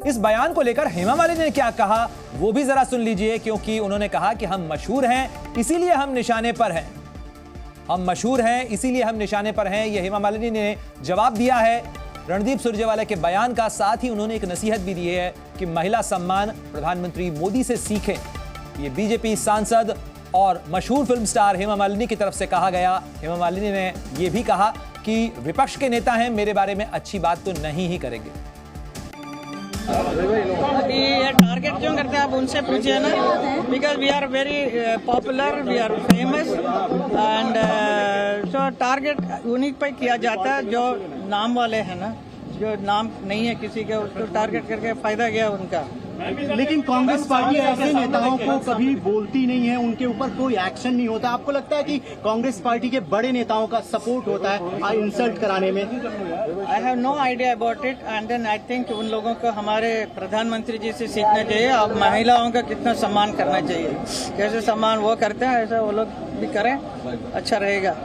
इस बयान को लेकर हेमा मालिनी ने क्या कहा वो भी जरा सुन लीजिए, क्योंकि उन्होंने कहा कि हम मशहूर हैं इसीलिए हम निशाने पर हैं। हम मशहूर हैं इसीलिए हम निशाने पर हैं, यह हेमा मालिनी ने जवाब दिया है रणदीप सुरजेवाला के बयान का। साथ ही उन्होंने एक नसीहत भी दी है कि महिला सम्मान प्रधानमंत्री मोदी से सीखें। ये बीजेपी सांसद और मशहूर फिल्म स्टार हेमा मालिनी की तरफ से कहा गया। हेमा मालिनी ने यह भी कहा कि विपक्ष के नेता हैं, मेरे बारे में अच्छी बात तो नहीं ही करेंगे। ये टारगेट क्यों करते हैं आप उनसे पूछिए ना, because we are very popular, we are famous and so target उन्हीं पे किया जाता है जो नाम वाले हैं ना, जो नाम नहीं है किसी के उसको टारगेट करके फायदा गया उनका। लेकिन कांग्रेस पार्टी ऐसे नेताओं को कभी बोलती नहीं है, उनके ऊपर कोई एक्शन नहीं होता। आपको लगता है कि कांग्रेस पार्टी के बड़े नेताओं का सपोर्ट होता है इंसल्ट कराने में? I have no idea about it and then I think उन लोगों को हमारे प्रधानमंत्री जी से सीखना चाहिए। अब महिलाओं का कितना सम्मान करना चाहिए, कैसे सम्मान वो करते हैं ऐसा वो लोग भी करें, अच्छा रहेगा।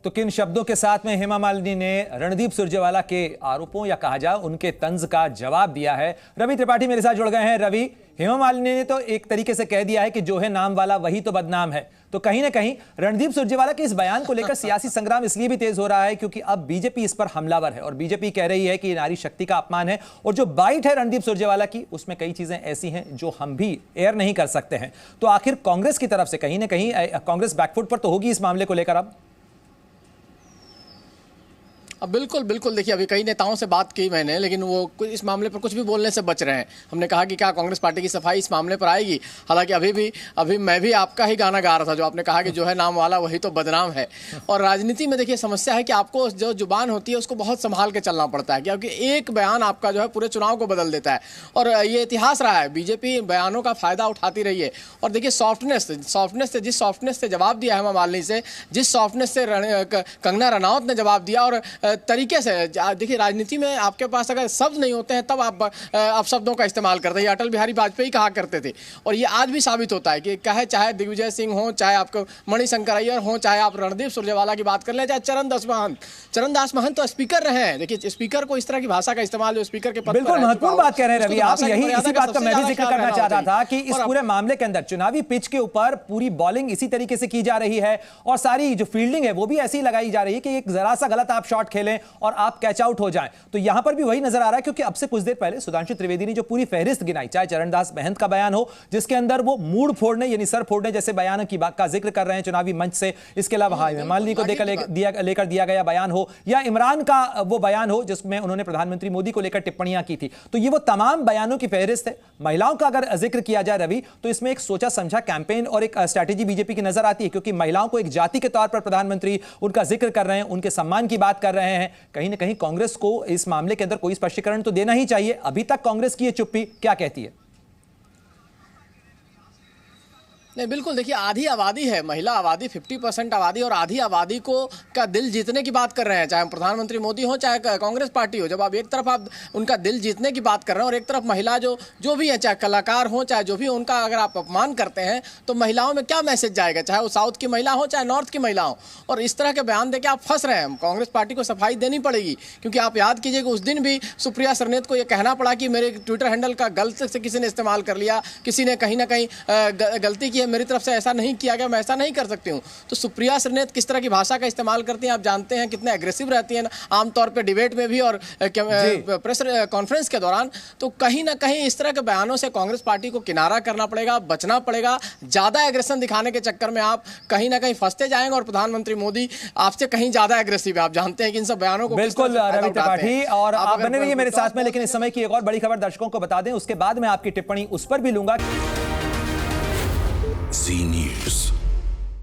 तो किन शब्दों के साथ में हेमा मालिनी ने रणदीप सुरजेवाला के आरोपों या कहा जाए उनके तंज का जवाब दिया है। रवि त्रिपाठी मेरे साथ जुड़ गए हैं। रवि, हेमा मालिनी ने तो एक तरीके से कह दिया है कि जो है नाम वाला वही तो बदनाम है। तो कहीं ना कहीं रणदीप सुरजेवाला के इस बयान को लेकर सियासी संग्राम इसलिए भी तेज हो रहा है क्योंकि अब बीजेपी इस पर हमलावर है और बीजेपी कह रही है कि ये नारी शक्ति का अपमान है और जो बाइट है रणदीप सुरजेवाला की उसमें कई चीजें ऐसी हैं जो हम भी एयर नहीं कर सकते हैं। तो आखिर कांग्रेस की तरफ से कहीं ना कहीं कांग्रेस बैकफुट पर तो होगी इस मामले को लेकर। अब बिल्कुल बिल्कुल देखिए, अभी कई नेताओं से बात की मैंने, लेकिन वो इस मामले पर कुछ भी बोलने से बच रहे हैं। हमने कहा कि क्या कांग्रेस पार्टी की सफाई इस मामले पर आएगी, हालांकि अभी मैं भी आपका ही गाना गा रहा था जो आपने कहा कि जो है नाम वाला वही तो बदनाम है। और राजनीति में देखिए समस्या है कि आपको जो जुबान होती है उसको बहुत संभाल के चलना पड़ता है, क्योंकि एक बयान आपका जो है पूरे चुनाव को बदल देता है। और ये इतिहास रहा है, बीजेपी बयानों का फायदा उठाती रही है। और देखिए सॉफ्टनेस से जिस सॉफ्टनेस से जवाब दिया हेमा मालिनी से, जिस सॉफ्टनेस से कंगना रनौत ने जवाब दिया और तरीके से, देखिए राजनीति में आपके पास अगर शब्द नहीं होते हैं तब आप शब्दों का इस्तेमाल करते हैं। अटल बिहारी वाजपेयी कहा करते थे और ये आज भी साबित होता है कि चाहे दिग्विजय सिंह हो, चाहे आपको मणिशंकर अय्यर हो, चाहे आप रणदीप सुरजेवाला की बात कर लें, चाहे चरणदास महंत तो स्पीकर रहे हैं। देखिए स्पीकर को इस तरह की भाषा का इस्तेमाल जो स्पीकर के पद पर बिल्कुल महत्वपूर्ण बात कह रहे हैं रवि आप, यही इसी बात का मैं भी जिक्र करना चाह रहा था कि इस पूरे मामले के अंदर चुनावी पिच के ऊपर पूरी बॉलिंग इसी तरीके से की जा रही है और सारी जो फील्डिंग है वो भी ऐसी लगाई जा रही है कि एक जरा सा गलत आप शॉट खेलें और आप कैच आउट हो जाएं। तो यहां पर भी वही नजर आ रहा है क्योंकि अब से कुछ देर पहले सुधांशु त्रिवेदी ने जो पूरी फहरिस्त गिनाई, चाहे चरणदास महंत का बयान हो जिसके अंदर वो मूड फोड़ने यानी सर फोड़ने जैसे बयान की बात का जिक्र कर रहे हैं चुनावी मंच से, इसके अलावा हेमा मालिनी को लेकर दिया गया बयान हो या इमरान का वो बयान हो जिसमें उन्होंने प्रधानमंत्री मोदी को लेकर टिप्पणियां की थी, तो ये वो तमाम बयानों की फहरिस्त है। महिलाओं का अगर जिक्र किया जाए रवि तो इसमें एक सोचा समझा कैंपेन और एक स्ट्रैटेजी बीजेपी की नजर आती है क्योंकि महिलाओं को एक जाति के तौर पर प्रधानमंत्री उनका जिक्र कर रहे हैं, उनके सम्मान की बात कर रहे हैं। कहीं ना कहीं कांग्रेस को इस मामले के अंदर कोई स्पष्टीकरण तो देना ही चाहिए। अभी तक कांग्रेस की ये चुप्पी क्या कहती है? नहीं बिल्कुल, देखिए आधी आबादी है, महिला आबादी 50% आबादी, और आधी आबादी का दिल जीतने की बात कर रहे हैं, चाहे प्रधानमंत्री मोदी हो चाहे कांग्रेस पार्टी हो। जब आप एक तरफ आप उनका दिल जीतने की बात कर रहे हैं और एक तरफ महिला जो भी है, चाहे कलाकार हो चाहे जो भी, उनका अगर आप अपमान करते हैं तो महिलाओं में क्या मैसेज जाएगा, चाहे वो साउथ की महिला हो चाहे नॉर्थ की महिला हो। और इस तरह के बयान देके आप फंस रहे हैं। कांग्रेस पार्टी को सफाई देनी पड़ेगी क्योंकि आप याद कीजिए कि उस दिन भी सुप्रिया सरनेत को यह कहना पड़ा कि मेरे ट्विटर हैंडल का गलती से किसी ने इस्तेमाल कर लिया, किसी ने कहीं ना कहीं गलती की, मेरी तरफ से ऐसा नहीं किया गया, मैं ऐसा नहीं कर सकती हूं। तो सुप्रिया सरनेत किस तरह की भाषा का इस्तेमाल करती हैं आप जानते हैं, कितने एग्रेसिव रहती हैं आमतौर पे डिबेट में भी और प्रेस कॉन्फ्रेंस के दौरान। तो कहीं ना कहीं इस तरह के बयानों से कांग्रेस पार्टी को किनारा करना पड़ेगा, बचना पड़ेगा। ज्यादा एग्रेशन दिखाने के चक्कर में आप कहीं ना कहीं फंसते जाएंगे और प्रधानमंत्री मोदी आपसे कहीं ज्यादा एग्रेसिव है। आप जानते हैं कि इन सब बयानों को बिल्कुल रवि त्रिपाठी, और आप बने रहिए मेरे साथ में। लेकिन इस समय की एक और बड़ी खबर दर्शकों को बता दें, उसके बाद मैं आपकी टिप्पणी उस पर भी लूंगा। Zee News.